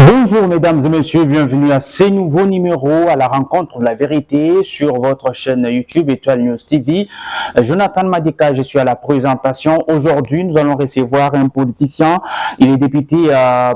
Bonjour mesdames et messieurs, bienvenue à ce nouveau numéro à la rencontre de la vérité sur votre chaîne YouTube Étoile News TV. Jonathan Madika, je suis à la présentation. Aujourd'hui, nous allons recevoir un politicien. Il est député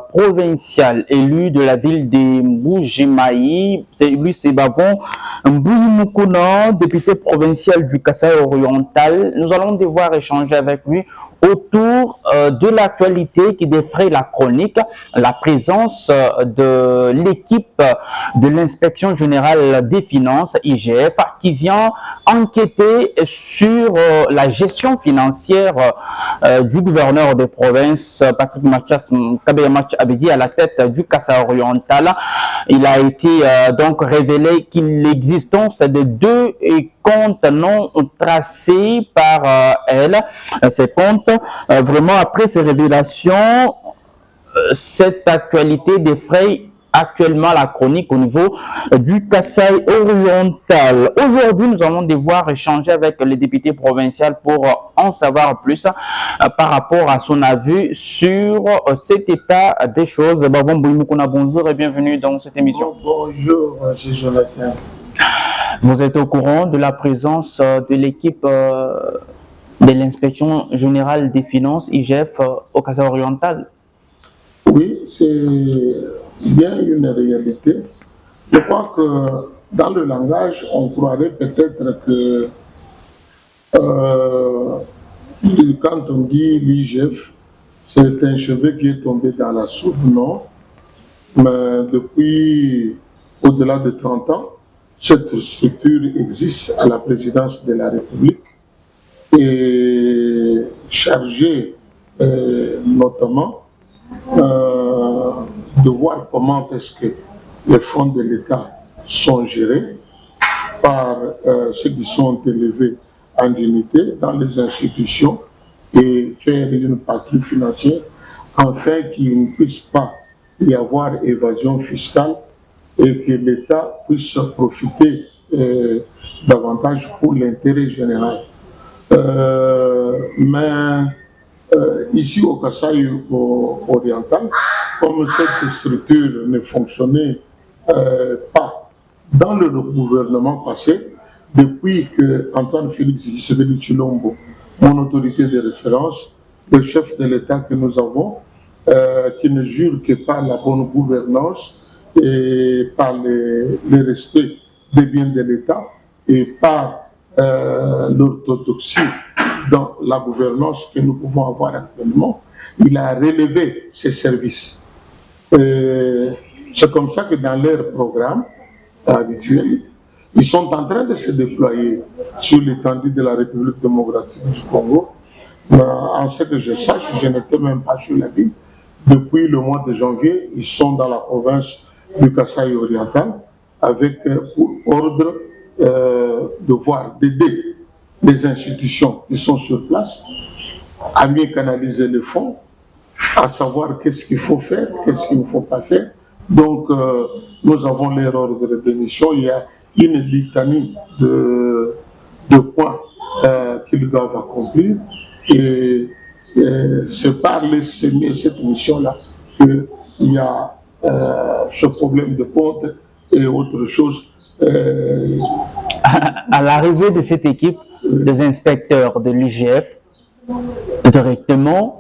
provincial élu de la ville de Mbujimayi. Lui, c'est Bavon Mbuyimukuno, député provincial du Kasaï oriental. Nous allons devoir échanger avec lui autour de l'actualité qui défraie la chronique, la présence de l'équipe de l'inspection générale des finances, IGF, qui vient enquêter sur la gestion financière du gouverneur de province, Patrick Mathias Kabeyamach Abedi, à la tête du Kasaï oriental. Il a été donc révélé qu'il l'existence de deux comptes non tracés par elle. Ces comptes, vraiment après ces révélations, cette actualité défraie actuellement la chronique au niveau du Kasaï oriental. Aujourd'hui, nous allons devoir échanger avec le député provincial pour en savoir plus par rapport à son avis sur cet état des choses. Bavon Mbuyimukuno, bonjour et bienvenue dans cette émission. Bonjour, c'est Jonathan. Vous êtes au courant de la présence de l'équipe de l'inspection générale des finances, IGF, au Kasaï oriental? Oui, c'est bien une réalité. Je crois que dans le langage, on croirait peut-être que quand on dit l'IGF, c'est un cheveu qui est tombé dans la soupe, non. Mais depuis au-delà de 30 ans, cette structure existe à la présidence de la République et chargée notamment de voir comment est-ce que les fonds de l'État sont gérés par ceux qui sont élevés en unité dans les institutions et faire une partie financière afin qu'il ne puisse pas y avoir évasion fiscale et que l'État puisse profiter davantage pour l'intérêt général. Ici au Kasaï oriental, comme cette structure ne fonctionnait pas dans le gouvernement passé, depuis que Antoine Félix Tshisekedi Tshilombo, mon autorité de référence, le chef de l'État que nous avons, qui ne jure que par la bonne gouvernance et par le respect des biens de l'État et par l'orthodoxie dans la gouvernance que nous pouvons avoir actuellement, il a relevé ses services. C'est comme ça que dans leur programme habituel, ils sont en train de se déployer sur l'étendue de la République démocratique du Congo. En ce que je sache, je n'étais même pas sur la ville. Depuis le mois de janvier, ils sont dans la province du Kasaï oriental avec pour ordre d'aider les institutions qui sont sur place à mieux canaliser les fonds, à savoir qu'est-ce qu'il faut faire, qu'est-ce qu'il ne faut pas faire. Donc, nous avons les ordres de mission. Il y a une litanie de points qu'ils doivent accomplir. Et c'est par cette mission-là qu'il y a ce problème de compte et autre chose. À l'arrivée de cette équipe des inspecteurs de l'IGF, directement,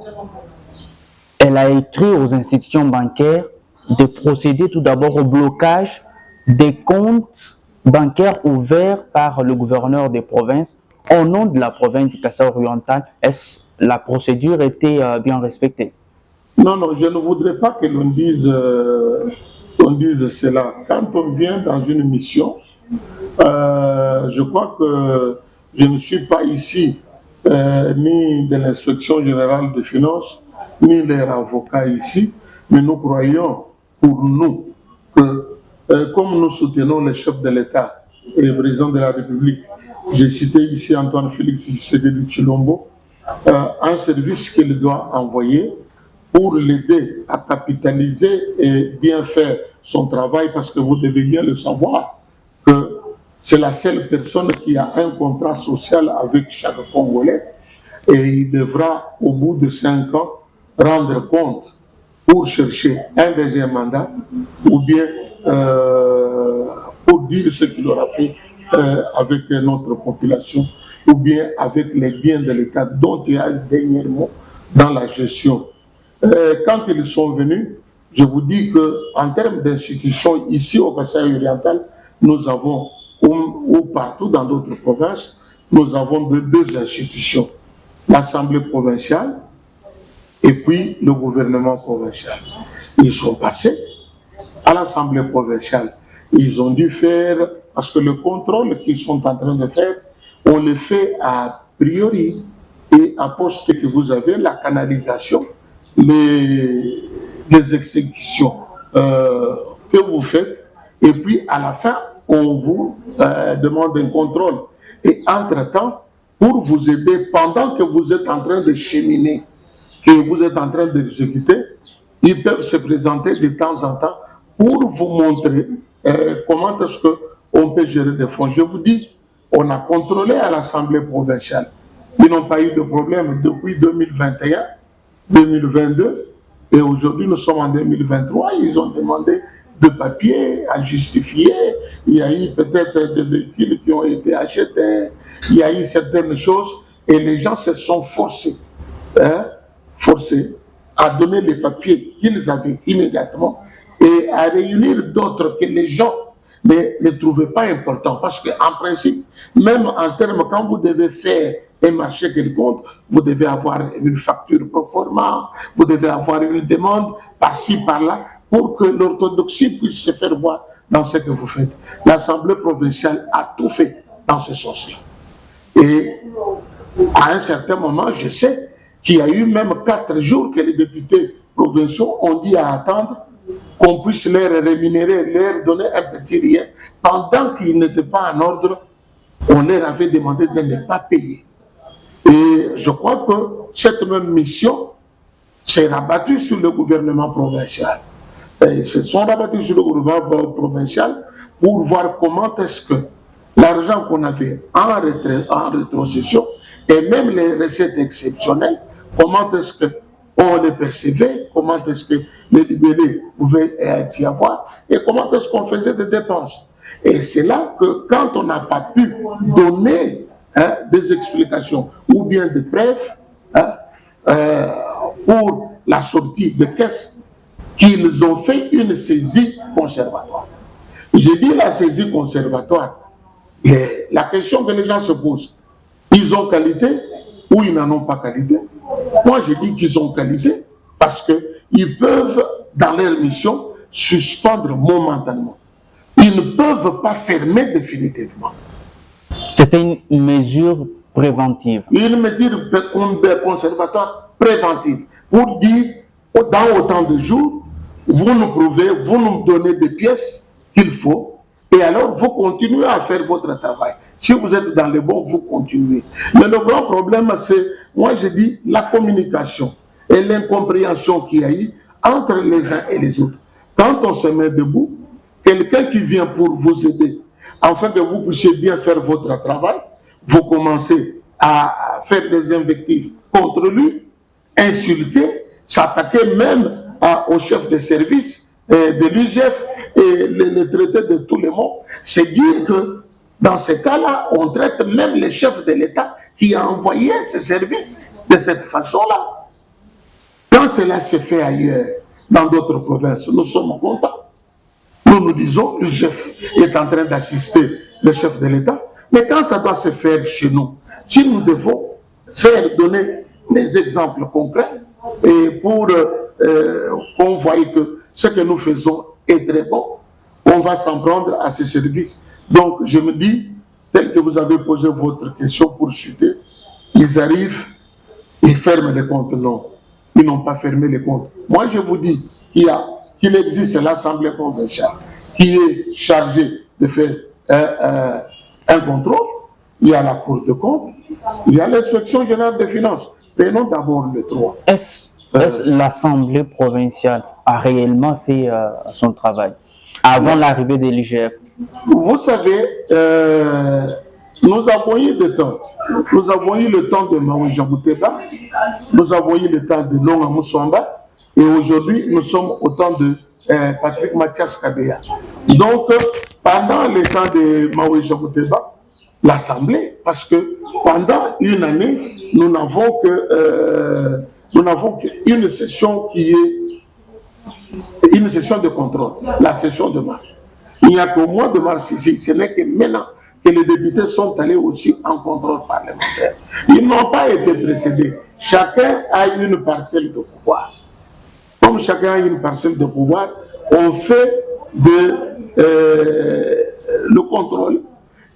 elle a écrit aux institutions bancaires de procéder tout d'abord au blocage des comptes bancaires ouverts par le gouverneur des provinces au nom de la province du Kasaï oriental. Est-ce la procédure était bien respectée? Non, je ne voudrais pas que l'on dise cela. Quand on vient dans une mission, je crois que je ne suis pas ici ni de l'inspection générale des finances, ni les avocats ici, mais nous croyons pour nous que comme nous soutenons les chefs de l'État et le président de la République, j'ai cité ici Antoine Félix Tshisekedi Tshilombo, un service qu'il doit envoyer pour l'aider à capitaliser et bien faire son travail, parce que vous devez bien le savoir que c'est la seule personne qui a un contrat social avec chaque Congolais Et il devra, au bout de 5 ans, rendre compte pour chercher un deuxième mandat ou bien pour dire ce qu'il aura fait avec notre population ou bien avec les biens de l'État dont il a le dernier mot dans la gestion. Quand ils sont venus, je vous dis qu'en termes d'institutions, ici au Kasaï oriental, nous avons, ou partout dans d'autres provinces, nous avons deux institutions. L'Assemblée provinciale et puis le gouvernement provincial. Ils sont passés à l'Assemblée provinciale. Ils ont dû faire, parce que le contrôle qu'ils sont en train de faire, on le fait a priori. Et à poste que vous avez la canalisation, les exécutions que vous faites, et puis à la fin, on vous demande un contrôle. Et entre-temps, pour vous aider pendant que vous êtes en train de cheminer, que vous êtes en train d'exécuter, ils peuvent se présenter de temps en temps pour vous montrer comment est-ce qu'on peut gérer des fonds. Je vous dis, on a contrôlé à l'Assemblée provinciale. Ils n'ont pas eu de problème depuis 2021, 2022, et aujourd'hui nous sommes en 2023. Ils ont demandé de papiers à justifier. Il y a eu peut-être des véhicules qui ont été achetés. Il y a eu certaines choses et les gens se sont forcés à donner les papiers qu'ils avaient immédiatement et à réunir d'autres que les gens ne trouvaient pas importants. Parce qu'en principe, même en termes, quand vous devez faire un marché quelconque, vous devez avoir une facture pro forma, vous devez avoir une demande par-ci, par-là, pour que l'orthodoxie puisse se faire voir dans ce que vous faites. L'Assemblée provinciale a tout fait dans ce sens-là. Et à un certain moment, je sais qu'il y a eu même 4 jours que les députés provinciaux ont dit à attendre qu'on puisse leur rémunérer, leur donner un petit rien. Pendant qu'ils n'étaient pas en ordre, on leur avait demandé de ne pas payer. Et je crois que cette même mission s'est rabattue sur le gouvernement provincial. Ils se sont rabattus sur le gouvernement provincial pour voir comment est-ce que l'argent qu'on avait en rétrocession et même les recettes exceptionnelles, comment est-ce qu'on les percevait, comment est-ce que les libellés pouvaient y avoir et comment est-ce qu'on faisait des dépenses. Et c'est là que quand on n'a pas pu donner des explications ou bien des preuves pour la sortie de caisse, qu'ils ont fait une saisie conservatoire. J'ai dit la saisie conservatoire. Et la question que les gens se posent, ils ont qualité ou ils n'en ont pas qualité? Moi, je dis qu'ils ont qualité parce qu'ils peuvent, dans leur mission, suspendre momentanément. Ils ne peuvent pas fermer définitivement. C'était une mesure préventive. Une mesure conservatoire préventive pour dire, dans autant de jours, vous nous prouvez, vous nous donnez des pièces qu'il faut, et alors vous continuez à faire votre travail. Si vous êtes dans le bon, vous continuez. Mais le grand problème, c'est, moi je dis, la communication et l'incompréhension qu'il y a eu entre les uns et les autres. Quand on se met debout, quelqu'un qui vient pour vous aider, afin que vous puissiez bien faire votre travail, vous commencez à faire des invectives contre lui, insulter, s'attaquer même au chef de service de l'UGF et les traiter de tous les mots. C'est dire que dans ce cas-là, on traite même les chefs de l'État qui a envoyé ces services de cette façon-là. Quand cela se fait ailleurs, dans d'autres provinces, nous sommes contents. Nous nous disons, le chef est en train d'assister le chef de l'État. Mais quand ça doit se faire chez nous, si nous devons donner des exemples concrets et pour qu'on voie que ce que nous faisons est très bon, on va s'en prendre à ces services. Donc je me dis, tel que vous avez posé votre question pour chuter, ils arrivent, ils ferment les comptes. Non, ils n'ont pas fermé les comptes. Moi je vous dis qu'il existe l'Assemblée provinciale qui est chargée de faire un contrôle. Il y a la Cour de compte, il y a l'Inspection générale des finances. Prenons d'abord les 3. Est-ce l'Assemblée provinciale a réellement fait son travail avant l'arrivée de l'IGF? Vous savez, nous avons eu des temps. nous avons eu le temps de Maoué Jabouteba, nous avons eu le temps de Longa Moussouamba, et aujourd'hui, nous sommes au temps de Patrick Mathias Kabeya. Donc, pendant le temps de Maoué Jabouteba, l'Assemblée, parce que pendant une année, nous n'avons qu'une session qui est une session de contrôle, la session de mars. Il n'y a qu'au mois de mars ici, ce n'est que maintenant que les députés sont allés aussi en contrôle parlementaire. Ils n'ont pas été précédés. Chacun a une parcelle de pouvoir. Comme chacun a une parcelle de pouvoir, on fait le contrôle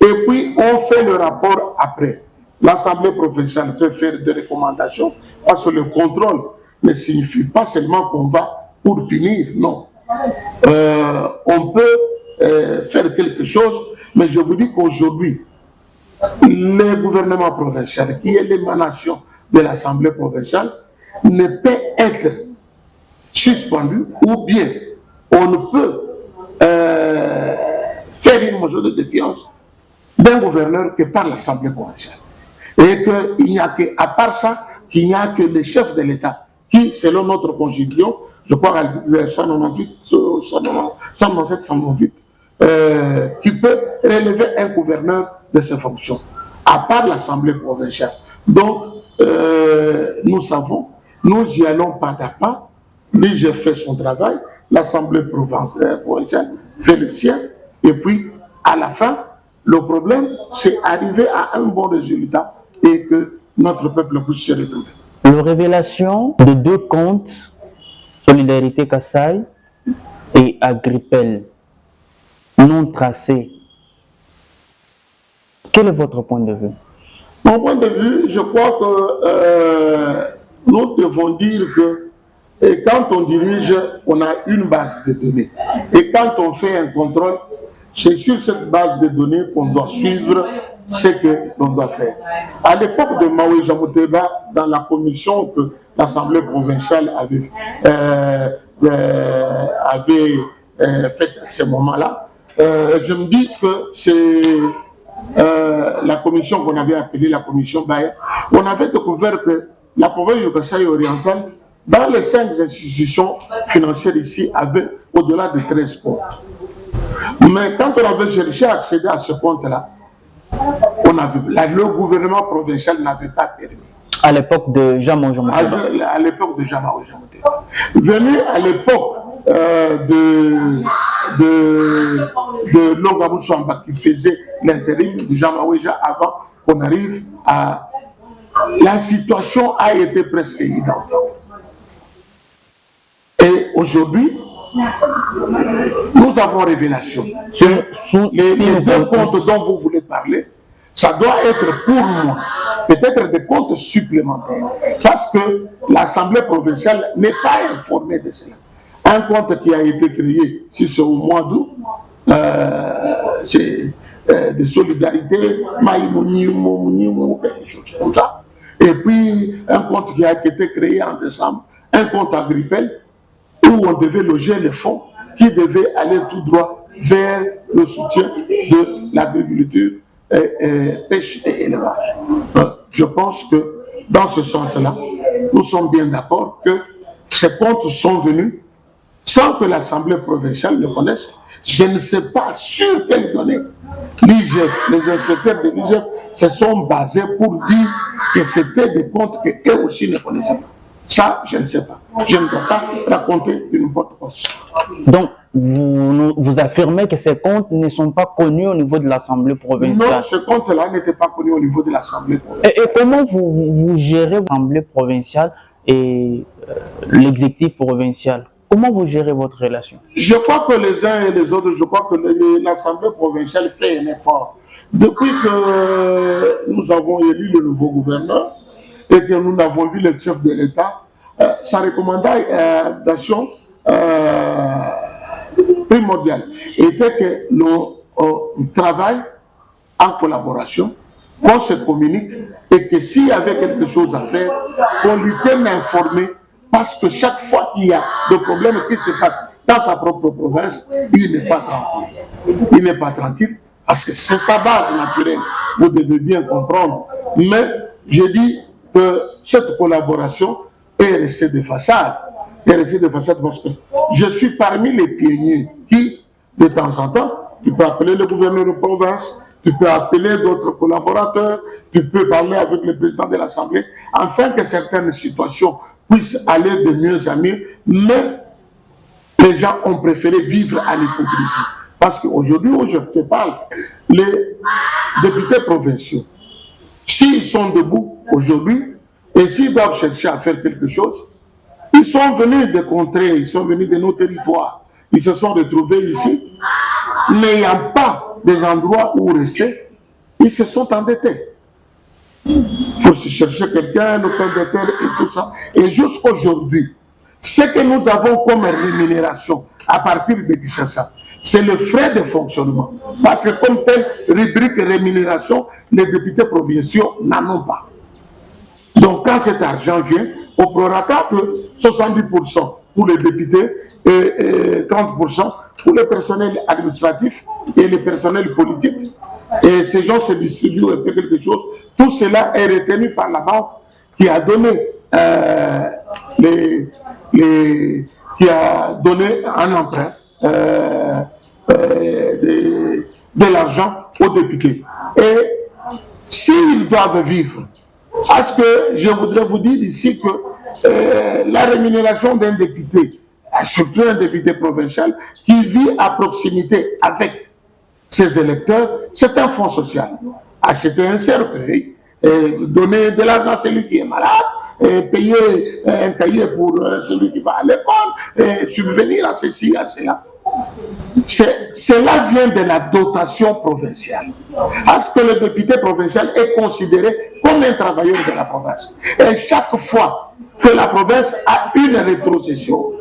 et puis on fait le rapport après. L'Assemblée provinciale peut faire des recommandations parce que le contrôle ne signifie pas seulement qu'on va pour punir, non. On peut faire quelque chose, mais je vous dis qu'aujourd'hui, le gouvernement provincial, qui est l'émanation de l'Assemblée provinciale, ne peut être suspendu ou bien on ne peut faire une motion de défiance d'un gouverneur que par l'Assemblée provinciale. Et qu'il n'y a qu'à part ça, qu'il n'y a que les chefs de l'État qui, selon notre constitution, je crois à l'article 198, 197, 198, qui peut relever un gouverneur de ses fonctions, à part l'Assemblée provinciale. Donc, nous savons, nous y allons pas à pas. L'IGF fait son travail, l'Assemblée provinciale fait le sien, et puis, à la fin, le problème, c'est arriver à un bon résultat et que notre peuple puisse se retrouver. La révélation de deux comptes, Solidarité Kassai et Agripel, non tracés. Quel est votre point de vue? Mon point de vue, je crois que nous devons dire que quand on dirige, on a une base de données. Et quand on fait un contrôle, c'est sur cette base de données qu'on doit suivre ce que l'on doit faire. À l'époque de Maoué Jabouteba, dans la commission que l'Assemblée provinciale avait faite à ce moment-là, je me dis que c'est la commission qu'on avait appelée la commission Baye. On avait découvert que la province du Kassai oriental, dans les 5 institutions financières ici, avait au-delà de 13 comptes. Mais quand on avait cherché à accéder à ce compte-là, le gouvernement provincial n'avait pas permis. À l'époque de Jean-Marie Jamouteba. À l'époque de Jean-Marie Jamouteba. Venu à l'époque de Longa Moussouamba qui faisait l'intérim de Jean-Marie avant qu'on arrive à... La situation a été presque identique. Et aujourd'hui, nous avons révélation. Les deux comptes dont vous voulez parler, ça doit être pour moi, peut-être des comptes supplémentaires. Parce que l'Assemblée provinciale n'est pas informée de cela. Un compte qui a été créé, si c'est au mois d'août, de solidarité, quelque chose comme ça. Et puis, un compte qui a été créé en décembre, un compte Agripel, où on devait loger les fonds qui devaient aller tout droit vers le soutien de l'agriculture, pêche et élevage. Je pense que dans ce sens-là, nous sommes bien d'accord que ces comptes sont venus sans que l'Assemblée provinciale ne connaisse. Je ne sais pas sur quelles données l'IGF, les inspecteurs de l'IGF se sont basés pour dire que c'était des comptes qu'eux aussi ne connaissaient pas. Ça, je ne sais pas. Je ne dois pas raconter une bonne chose. Donc, vous affirmez que ces comptes ne sont pas connus au niveau de l'Assemblée provinciale? Non, ce compte-là n'était pas connu au niveau de l'Assemblée provinciale. Et comment vous gérez l'Assemblée provinciale et l'exécutif provincial? Comment vous gérez votre relation? Je crois que les uns et les autres, je crois que l'Assemblée provinciale fait un effort. Depuis que nous avons élu le nouveau gouverneur et que nous avons vu le chef de l'État, sa recommandation primordiale était que l'on travaille en collaboration, qu'on se communique et que s'il y avait quelque chose à faire, qu'on lui tienne informé. Parce que chaque fois qu'il y a des problèmes qui se passent dans sa propre province, il n'est pas tranquille. Il n'est pas tranquille parce que c'est sa base naturelle. Vous devez bien comprendre Mais je dis que cette collaboration est restée de façade. Est restée de façade parce que je suis parmi les pionniers qui, de temps en temps, tu peux appeler le gouverneur de province, tu peux appeler d'autres collaborateurs, tu peux parler avec le président de l'Assemblée, afin que certaines situations puissent aller de mieux en mieux, mais les gens ont préféré vivre à l'hypocrisie. Parce qu'aujourd'hui, où je te parle, les députés provinciaux, s'ils sont debout aujourd'hui, et s'ils doivent chercher à faire quelque chose, ils sont venus des contrées, ils sont venus de nos territoires, ils se sont retrouvés ici, n'ayant pas des endroits où rester, ils se sont endettés. Pour se chercher quelqu'un, le pain de terre et tout ça. Et jusqu'aujourd'hui, ce que nous avons comme rémunération à partir de Kinshasa, c'est le frais de fonctionnement. Parce que comme telle rubrique rémunération, les députés provinciaux n'en ont pas. Donc quand cet argent vient, au prorata de 70% pour les députés et 30% pour le personnel administratif et le personnel politique. Et ces gens se distribuent un peu quelque chose. Tout cela est retenu par la banque qui a donné qui a donné un emprunt de l'argent aux députés. Et s'ils doivent vivre, parce que je voudrais vous dire ici que la rémunération d'un député, surtout un député provincial, qui vit à proximité avec ses électeurs, c'est un fonds social. Acheter un cercueil, donner de l'argent à celui qui est malade, payer un cahier pour celui qui va à l'école, subvenir à ceci, à cela. Cela vient de la dotation provinciale. Parce que le député provincial est considéré comme un travailleur de la province. Et chaque fois que la province a une rétrocession,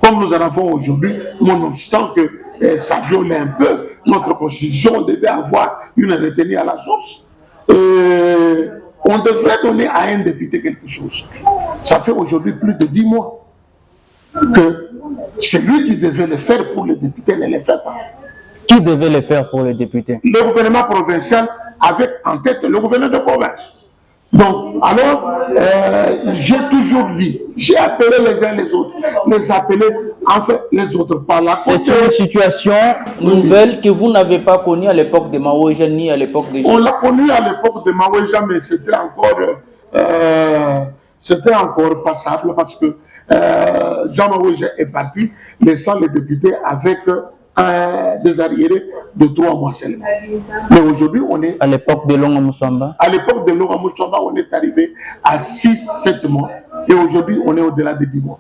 comme nous en avons aujourd'hui, nonobstant que ça viole un peu notre constitution, on devait avoir une retenue à la source. On devrait donner à un député quelque chose. Ça fait aujourd'hui plus de 10 mois que celui qui devait le faire pour les députés ne le fait pas. Qui devait le faire pour les députés? Le gouvernement provincial avec en tête le gouverneur de province. Donc, alors, j'ai toujours dit, j'ai appelé les uns les autres, les appelés, en fait, les autres par là. C'est une situation nouvelle que vous n'avez pas connue à l'époque de Maouéja ni à l'époque de... On l'a connue à l'époque de Maouéja, mais c'était encore passable parce que Jean Maouéja est parti, laissant les députés avec des arriérés de 3 mois seulement. Mais aujourd'hui, on est... À l'époque de Longa Moussamba. À l'époque de Longa Moussamba, on est arrivé à 6-7 mois. Et aujourd'hui, on est au-delà de 10 mois.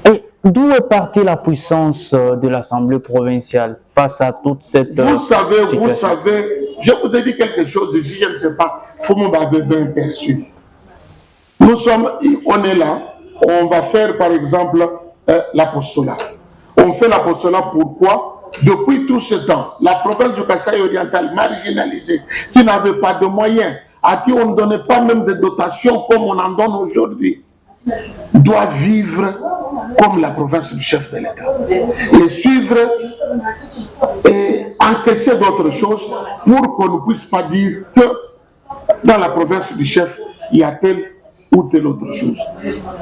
Et d'où est partie la puissance de l'Assemblée provinciale face à toute cette... Vous savez, je vous ai dit quelque chose ici, je ne sais pas, vous m'avez bien perçu. On est là, on va faire par exemple l'apostolat. On fait l'apostolat pourquoi? Depuis tout ce temps, la province du Kasaï oriental marginalisée, qui n'avait pas de moyens, à qui on ne donnait pas même de dotations comme on en donne aujourd'hui, doit vivre comme la province du chef de l'État. Et suivre et encaisser d'autres choses pour qu'on ne puisse pas dire que dans la province du chef, il y a telle ou telle autre chose.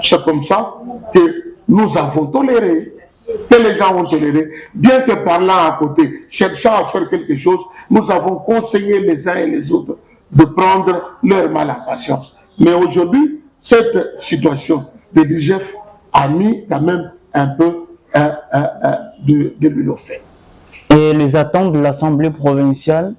C'est comme ça que nous avons toléré, que les gens ont toléré, bien que par là à côté, cherchant à faire quelque chose, nous avons conseillé les uns et les autres de prendre leur mal à patience. Mais aujourd'hui, cette situation de l'IGF a mis quand même un peu de l'huile au feu. Et les attentes de l'Assemblée provinciale,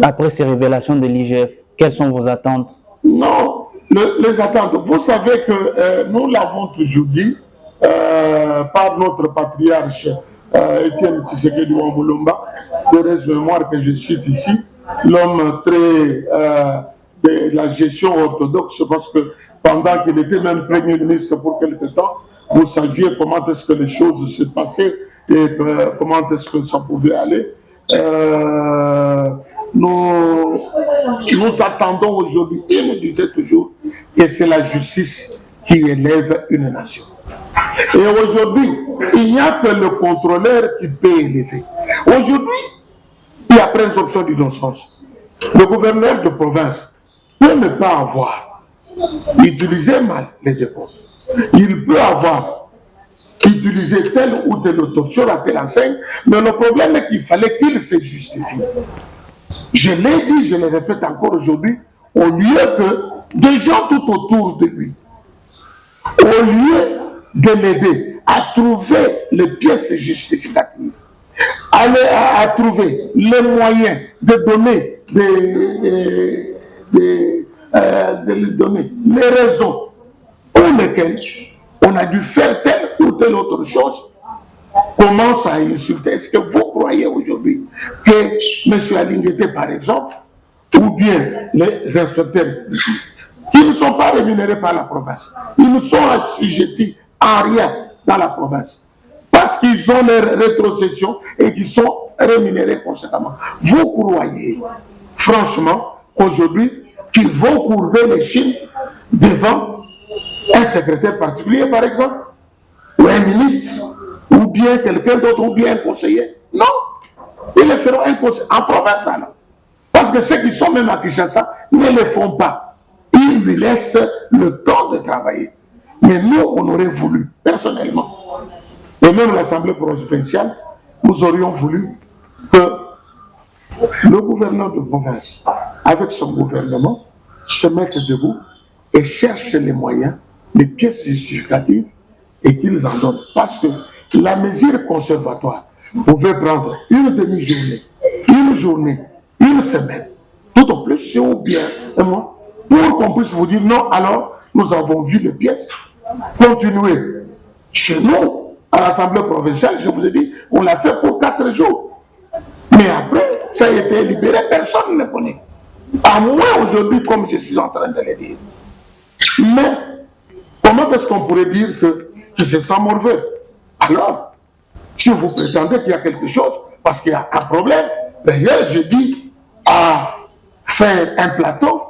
après ces révélations de l'IGF, quelles sont vos attentes? Non, les attentes, vous savez que nous l'avons toujours dit, par notre patriarche Étienne Tshisekedi Wambulumba, de reste mémoire que je cite ici, l'homme très de la gestion orthodoxe, parce que pendant qu'il était même Premier ministre pour quelque temps, vous saviez comment est-ce que les choses se passaient et comment est-ce que ça pouvait aller. Nous attendons aujourd'hui, et nous disait toujours, que c'est la justice qui élève une nation. Et aujourd'hui, il n'y a que le contrôleur qui peut élever. Aujourd'hui, il y a présomption d'innocence, le gouverneur de province peut ne pas avoir utilisé mal les dépenses. Il peut avoir utilisé telle ou telle autorité à telle enseigne, mais le problème est qu'il fallait qu'il se justifie. Je l'ai dit, je le répète encore aujourd'hui, au lieu que des gens tout autour de lui, au lieu de l'aider à trouver les pièces justificatives, à trouver les moyens de donner les raisons pour lesquelles on a dû faire telle ou telle autre chose, commence à insulter. Est-ce que vous croyez aujourd'hui que M. Alingueté, par exemple, ou bien les inspecteurs qui ne sont pas rémunérés par la province, ils ne sont assujettis à rien dans la province, parce qu'ils ont leur rétrocession et qu'ils sont rémunérés conséquemment. Vous croyez, franchement, aujourd'hui, qu'ils vont courber les chines devant un secrétaire particulier, par exemple, ou un ministre, ou bien quelqu'un d'autre, ou bien un conseiller? Non. Ils le feront en province, alors. Parce que ceux qui sont même à Kinshasa ne le font pas. Ils lui laissent le temps de travailler. Mais nous, on aurait voulu, personnellement, et même l'Assemblée provinciale, nous aurions voulu que le gouverneur de province, avec son gouvernement, se mette debout et cherche les moyens, les pièces justificatives, et qu'ils en donnent. Parce que la mesure conservatoire pouvait prendre une demi-journée, une journée, une semaine, tout au plus, ou bien un mois, pour qu'on puisse vous dire non, alors nous avons vu les pièces. Continuez. Chez nous, à l'Assemblée provinciale, je vous ai dit, on l'a fait pour 4 jours. Mais après, ça a été libéré, personne ne le connaît. À moins aujourd'hui, comme je suis en train de le dire. Mais, comment est-ce qu'on pourrait dire que c'est sans mauvais? Alors, si vous prétendez qu'il y a quelque chose, parce qu'il y a un problème, d'ailleurs, je dis à faire un plateau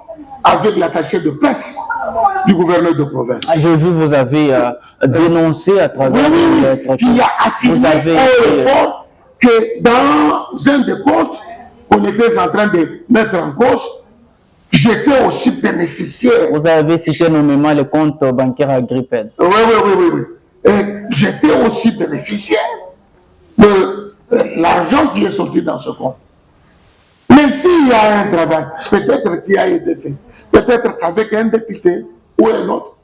avec l'attaché de presse du gouverneur de province. J'ai vu, vous avez dénoncé à travers... Oui, qui a affirmé haut et fort que dans un des comptes qu'on était en train de mettre en cause, j'étais aussi bénéficiaire. Vous avez cité nommément le compte bancaire Agrippin. Oui. Et j'étais aussi bénéficiaire de l'argent qui est sorti dans ce compte. Mais s'il y a un travail, peut-être qui a été fait, peut-être qu'avec un député ou un autre,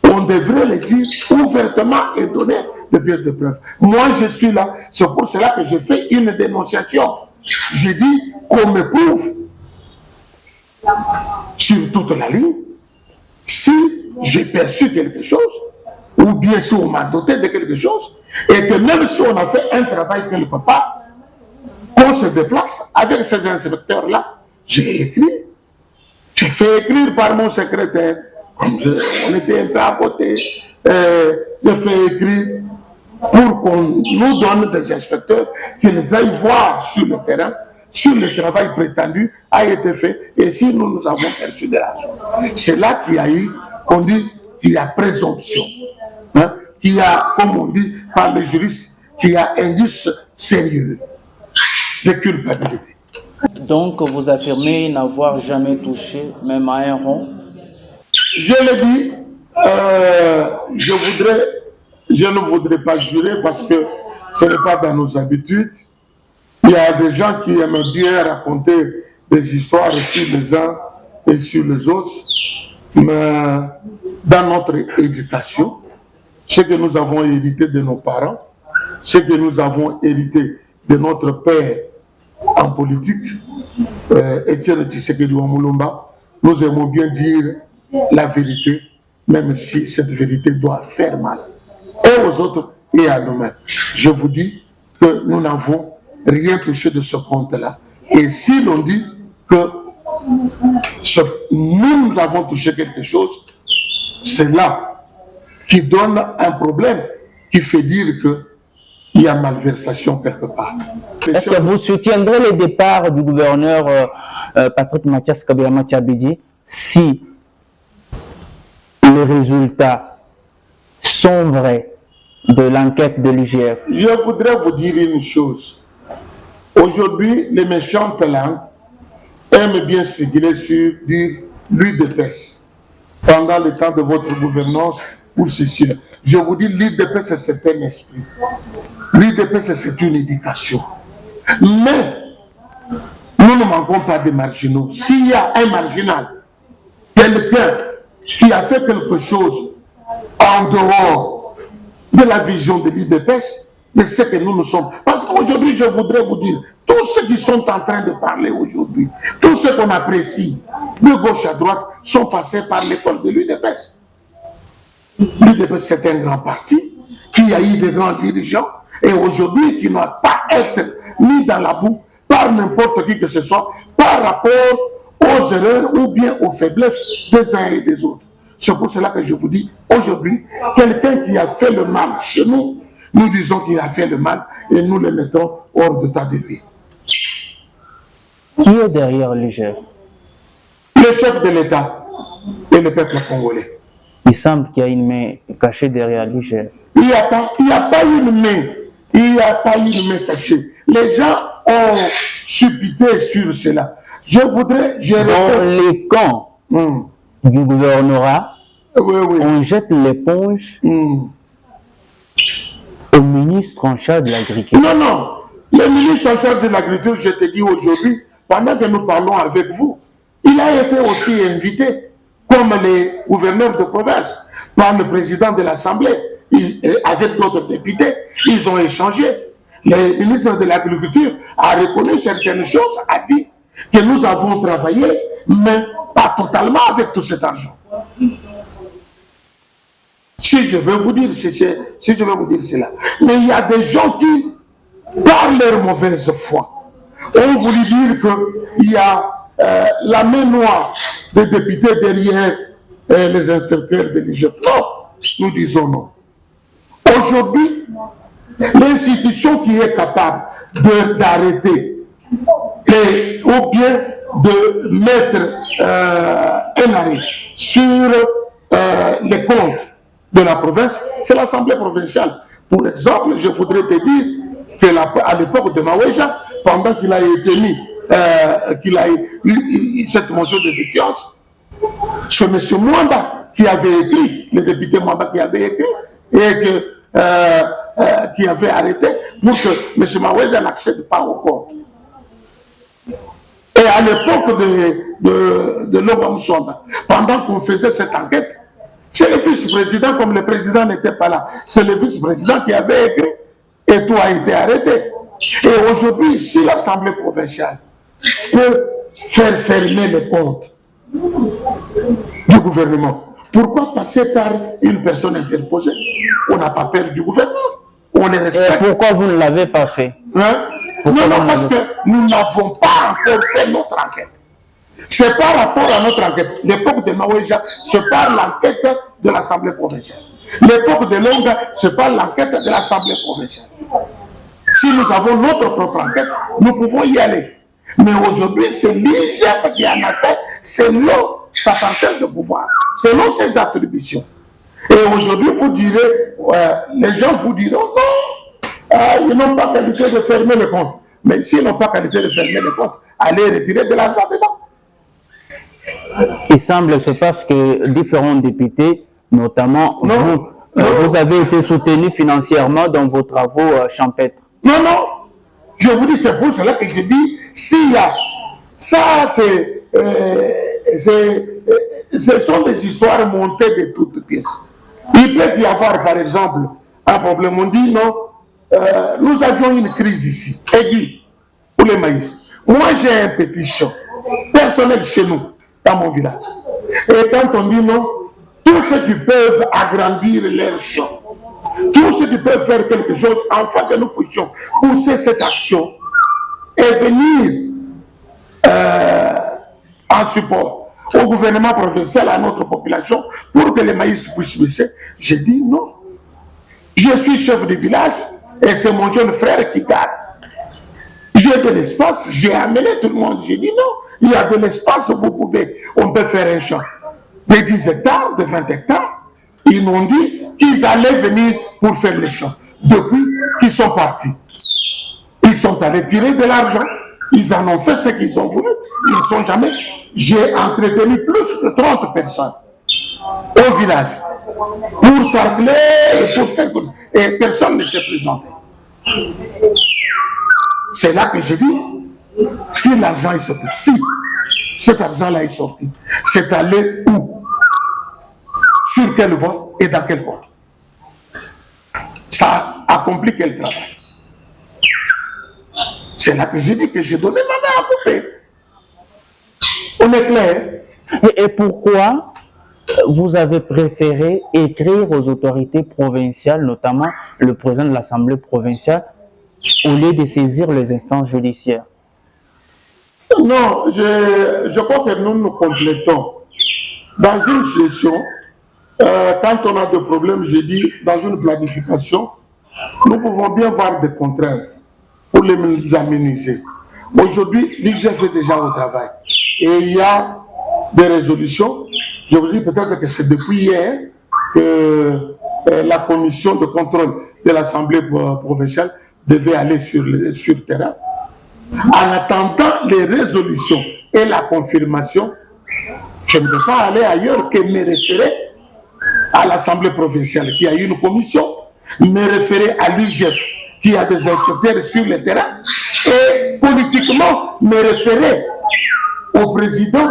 on devrait le dire ouvertement et donner des pièces de preuve. Moi, je suis là, c'est pour cela que j'ai fait une dénonciation. J'ai dit qu'on me prouve sur toute la ligne si j'ai perçu quelque chose, ou bien si on m'a doté de quelque chose, et que même si on a fait un travail quelque part, qu'on se déplace avec ces inspecteurs-là. J'ai fait écrire par mon secrétaire, on était un peu à côté, j'ai fait écrire pour qu'on nous donne des inspecteurs, qu'ils aillent voir sur le terrain, si le travail prétendu a été fait, et si nous avons perçu de l'argent. C'est là qu'il y a eu, on dit qu'il y a présomption, hein, qu'il y a, comme on dit par les juristes, qu'il y a indice sérieux de culpabilité. Donc, vous affirmez n'avoir jamais touché, même à un rond? Je le dis, je ne voudrais pas jurer parce que ce n'est pas dans nos habitudes. Il y a des gens qui aiment bien raconter des histoires sur les uns et sur les autres, mais dans notre éducation, ce que nous avons hérité de nos parents, ce que nous avons hérité de notre père en politique, Étienne Tshisekedi Wamulumba, nous aimons bien dire la vérité, même si cette vérité doit faire mal, et aux autres et à nous-mêmes. Je vous dis que nous n'avons rien touché de ce compte-là. Et si l'on dit que nous avons touché quelque chose, c'est là qui donne un problème, qui fait dire qu'il y a malversation quelque part. Est-ce que vous soutiendrez le départ du gouverneur Patrick Mathias Kabila Tchabedi si les résultats sont vrais de l'enquête de l'IGF? Je voudrais vous dire une chose. Aujourd'hui, les méchantes langues aiment bien spéculer sur l'UDPS pendant le temps de votre gouvernance ou ceci. Je vous dis, l'UDPS, c'est un esprit. L'UDPS, c'est une éducation. Mais nous ne manquons pas de marginaux. S'il y a un marginal, quelqu'un qui a fait quelque chose en dehors de la vision de l'UDPS, de ce que nous sommes. Parce qu'aujourd'hui, je voudrais vous dire, tous ceux qui sont en train de parler aujourd'hui, tous ceux qu'on apprécie, de gauche à droite, sont passés par l'école de l'UDPS. L'UDPS, c'est un grand parti qui a eu de grands dirigeants et aujourd'hui qui ne doit pas être mis dans la boue par n'importe qui que ce soit par rapport aux erreurs ou bien aux faiblesses des uns et des autres. C'est pour cela que je vous dis, aujourd'hui, quelqu'un qui a fait le mal chez nous, nous disons qu'il a fait le mal et nous le mettons hors d'état de vie. Qui est derrière le chef? Le chef de l'État et le peuple congolais. Il semble qu'il y a une main cachée derrière le chef. Il n'y a pas une main. Il n'y a pas une main cachée. Les gens ont suppité sur cela. Je voudrais... Dans les camps du gouvernorat, on jette l'éponge au ministre en charge de l'agriculture. Non, non. Le ministre en charge de l'agriculture, je te dis aujourd'hui, pendant que nous parlons avec vous, il a été aussi invité, comme les gouverneurs de province, par le président de l'Assemblée, avec d'autres députés. Ils ont échangé. Le ministre de l'Agriculture a reconnu certaines choses, a dit que nous avons travaillé, mais pas totalement avec tout cet argent. Si je veux vous dire cela. Mais il y a des gens qui, par leur mauvaise foi, ont voulu dire qu'il y a la main noire des députés derrière les inspecteurs de l'IGF. Non, nous disons non. Aujourd'hui, l'institution qui est capable d'arrêter ou bien de mettre un arrêt sur les comptes de la province, c'est l'Assemblée provinciale. Pour exemple, je voudrais te dire qu'à l'époque de Maweja, pendant qu'il a été mis, qu'il a eu cette motion de défiance, c'est M. Mwanda qui avait écrit, le député Mwanda qui avait écrit, et qui avait arrêté pour que M. Maweja n'accède pas au compte. Et à l'époque de Lobam Sonda, pendant qu'on faisait cette enquête, c'est le vice-président, comme le président n'était pas là, c'est le vice-président qui avait écrit et tout a été arrêté. Et aujourd'hui, si l'Assemblée provinciale peut faire fermer les comptes du gouvernement, pourquoi passer par une personne interposée? On n'a pas peur du gouvernement. On les respecte. Et pourquoi vous ne l'avez pas fait? Non, parce que nous n'avons pas encore fait notre enquête. C'est par rapport à notre enquête. L'époque de Maweja, c'est par l'enquête de l'Assemblée provinciale. L'époque de Longa, c'est par l'enquête de l'Assemblée provinciale. Si nous avons notre propre enquête, nous pouvons y aller. Mais aujourd'hui, c'est l'IGF qui en a fait selon sa parcelle de pouvoir, selon ses attributions. Et aujourd'hui, vous direz, les gens vous diront non, ils n'ont pas qualité de fermer le compte. Mais s'ils n'ont pas qualité de fermer le compte, allez retirer de l'argent dedans. Il semble, c'est parce que différents députés, notamment vous avez été soutenus financièrement dans vos travaux champêtres. Non, non. Je vous dis, c'est pour cela que je dis, s'il y a... Ça, ce sont des histoires montées de toutes pièces. Il peut y avoir, par exemple, un problème. On dit, non, nous avions une crise ici, aiguë, pour les maïs. Moi, j'ai un petit champ personnel chez nous, dans mon village. Et quand on dit non, tous ceux qui peuvent agrandir leur champ, tous ceux qui peuvent faire quelque chose afin que nous puissions pousser cette action et venir en support au gouvernement provincial, à notre population, pour que les maïs puissent baisser, j'ai dit non. Je suis chef de village et c'est mon jeune frère qui garde. J'ai de l'espace, j'ai amené tout le monde, j'ai dit non, il y a de l'espace, vous pouvez, on peut faire un champ de 10 hectares, de 20 hectares. Ils m'ont dit qu'ils allaient venir pour faire les champs. Depuis qu'ils sont partis, ils sont allés tirer de l'argent. Ils en ont fait ce qu'ils ont voulu. Ils ne sont jamais. J'ai entretenu plus de 30 personnes au village pour s'arcler et pour faire... Et personne ne s'est présenté. C'est là que je dis, si l'argent est sorti, si cet argent-là est sorti, c'est allé où? Sur quelle voie et dans quelle voie? Ça accomplit quel travail? C'est là que je dis que j'ai donné ma main à couper. On est clair. Et pourquoi vous avez préféré écrire aux autorités provinciales, notamment le président de l'Assemblée provinciale, au lieu de saisir les instances judiciaires? Non, je crois que nous nous complétons. Dans une gestion, quand on a des problèmes, je dis, dans une planification, nous pouvons bien voir des contraintes pour les aménager. Aujourd'hui, l'IGF est déjà au travail. Et il y a des résolutions. Je vous dis peut-être que c'est depuis hier que la commission de contrôle de l'Assemblée provinciale devait aller sur le terrain. En attendant les résolutions et la confirmation, je ne peux pas aller ailleurs que me référer à l'Assemblée provinciale qui a eu une commission, me référer à l'IGF qui a des inspecteurs sur le terrain et politiquement me référer au président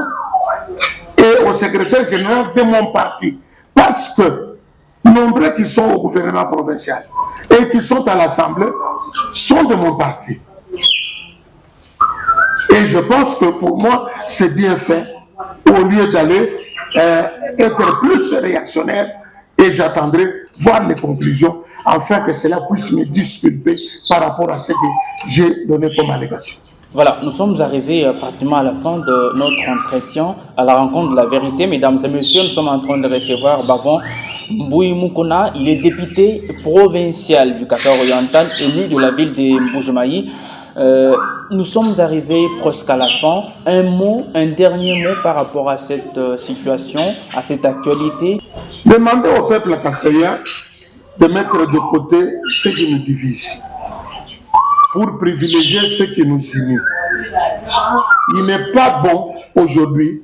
et au secrétaire général de mon parti. Parce que nombreux qui sont au gouvernement provincial et qui sont à l'Assemblée sont de mon parti. Et je pense que pour moi, c'est bien fait, au lieu d'aller être plus réactionnaire, et j'attendrai voir les conclusions, afin que cela puisse me disculper par rapport à ce que j'ai donné comme allégation. Voilà, nous sommes arrivés pratiquement à la fin de notre entretien, à la rencontre de la vérité. Mesdames et messieurs, nous sommes en train de recevoir Bavon Mbouy Moukouna. Il est député provincial du Kasaï-Oriental, élu de la ville de Mbuji-Mayi. Nous sommes arrivés presque à la fin. Un dernier mot par rapport à cette situation, à cette actualité. Demandez au peuple kassaïen de mettre de côté ce qui nous divise pour privilégier ce qui nous unit. Il n'est pas bon aujourd'hui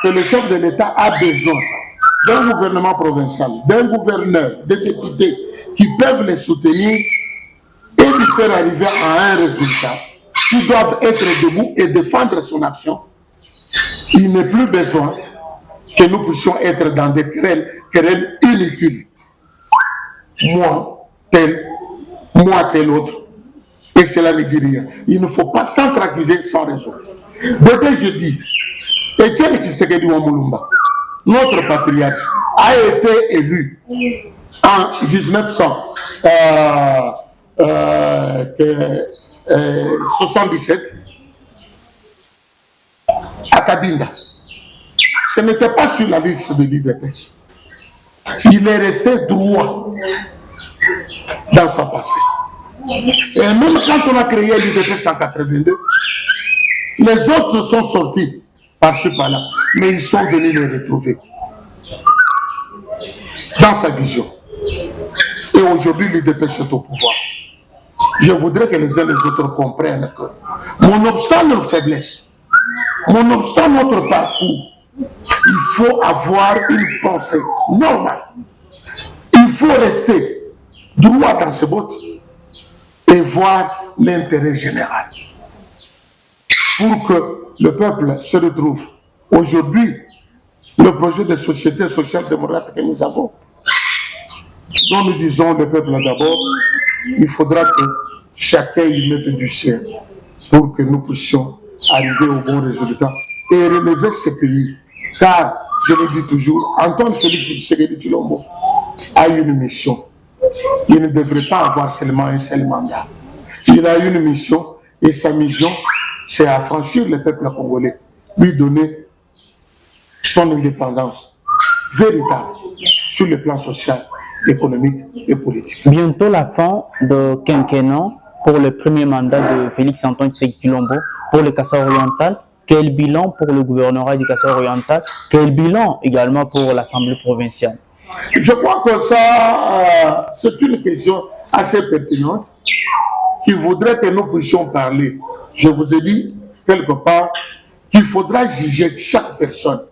que le chef de l'État a besoin d'un gouvernement provincial, d'un gouverneur, des députés qui peuvent les soutenir et lui faire arriver à un résultat, qui doivent être debout et défendre son action. Il n'est plus besoin que nous puissions être dans des querelles inutiles. Moi, tel autre. Et cela ne dit rien. Il ne faut pas s'entre-accuser sans raison. Dès que je dis, Etienne Tshisekedi Wamulumba, notre patriarche, a été élu en 1977 à Kabinda. Ce n'était pas sur la liste de l'IDPS. Il est resté droit dans sa passé. Et même quand on a créé l'IDPS en 1982, les autres sont sortis par-ci par-là, mais ils sont venus les retrouver dans sa vision. Et aujourd'hui, l'IDPS est au pouvoir. Je voudrais que les uns et les autres comprennent que, nonobstant nos faiblesses, nonobstant notre parcours, il faut avoir une pensée normale. Il faut rester droit dans ses bottes et voir l'intérêt général. Pour que le peuple se retrouve. Aujourd'hui, le projet de société social-démocrate que nous avons, dont nous disons le peuple d'abord, il faudra que chacun y mette du sien pour que nous puissions arriver au bon résultat et relever ce pays. Car, je le dis toujours, Antoine Félix Tshisekedi Tshilombo a une mission. Il ne devrait pas avoir seulement un seul mandat. Il a une mission et sa mission, c'est affranchir le peuple congolais, lui donner son indépendance véritable sur le plan social, économique et politique. Bientôt la fin de quinquennat pour le premier mandat de Félix-Antoine Tshisekedi Tshilombo pour le Kasaï-Oriental. Quel bilan pour le gouvernorat du Kasaï-Oriental? Quel bilan également pour l'Assemblée provinciale? Je crois que ça, c'est une question assez pertinente qui voudrait que nous puissions parler, je vous ai dit quelque part qu'il faudra juger chaque personne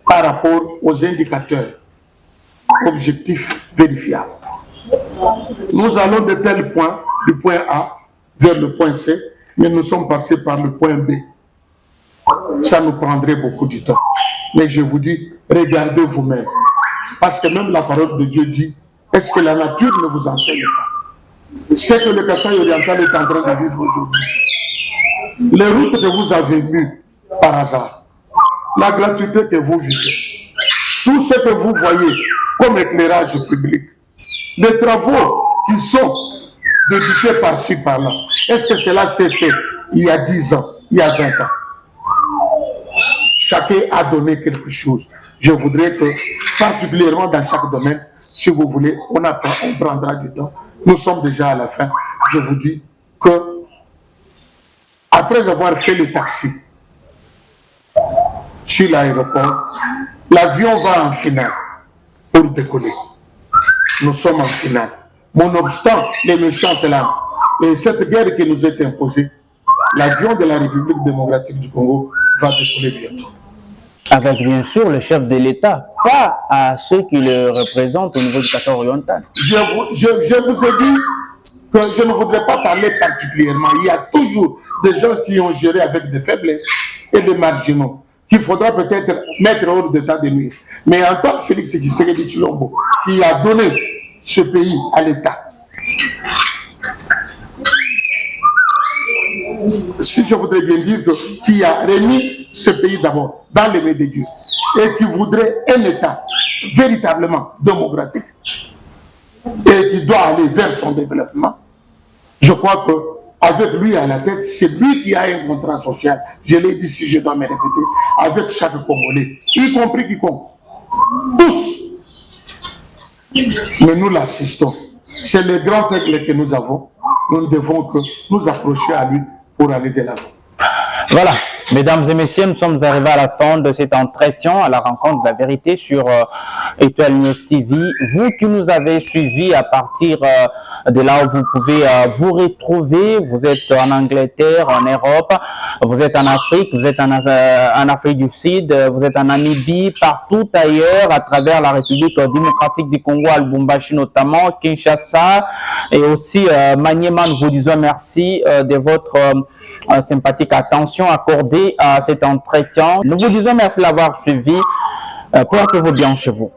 par rapport aux indicateurs objectifs vérifiables. Nous allons de tel point, du point A vers le point C, mais nous sommes passés par le point B. Ça nous prendrait beaucoup de temps. Mais je vous dis, regardez vous-même. Parce que même la parole de Dieu dit, est-ce que la nature ne vous enseigne pas? C'est que le Kasaï oriental est en train de vivre aujourd'hui. Les routes que vous avez vues par hasard, la gratuité que vous vivez, tout ce que vous voyez comme éclairage public, les travaux qui sont débutés par-ci, par-là, est-ce que cela s'est fait il y a 10 ans, il y a 20 ans? Chacun a donné quelque chose. Je voudrais que, particulièrement dans chaque domaine, si vous voulez, on prendra du temps. Nous sommes déjà à la fin. Je vous dis que, après avoir fait le taxi sur l'aéroport, l'avion va en finale pour décoller. Nous sommes en finale. Nonobstant les méchantes larmes et cette guerre qui nous est imposée, l'avion de la République démocratique du Congo va décoller bientôt. Avec bien sûr le chef de l'État, pas à ceux qui le représentent au niveau du Kasaï oriental. Je vous ai dit que je ne voudrais pas parler particulièrement. Il y a toujours des gens qui ont géré avec des faiblesses et des marginaux qu'il faudra peut-être mettre hors d'état de nuire. Mais en tant que Félix Tshisekedi Tshilombo, qui a donné ce pays à l'État, si je voudrais bien dire qui a remis ce pays d'abord dans les mains de Dieu et qui voudrait un État véritablement démocratique et qui doit aller vers son développement, je crois qu'avec lui à la tête, c'est lui qui a un contrat social, je l'ai dit si je dois me répéter, avec chaque Congolais, y compris quiconque, tous. Mais nous l'assistons. C'est le grand règle que nous avons. Nous ne devons que nous approcher à lui pour aller de l'avant. Voilà, mesdames et messieurs, nous sommes arrivés à la fin de cet entretien, à la rencontre de la vérité sur Étoile News TV. Vous qui nous avez suivis à partir de là où vous pouvez vous retrouver, vous êtes en Angleterre, en Europe, vous êtes en Afrique, vous êtes en Afrique du Sud, vous êtes en Namibie, partout ailleurs, à travers la République démocratique du Congo, à Lubumbashi notamment, Kinshasa et aussi Maniema. Nous vous disons merci de votre sympathique attention accordée à cet entretien. Nous vous disons merci de l'avoir suivi. Portez-vous bien chez vous.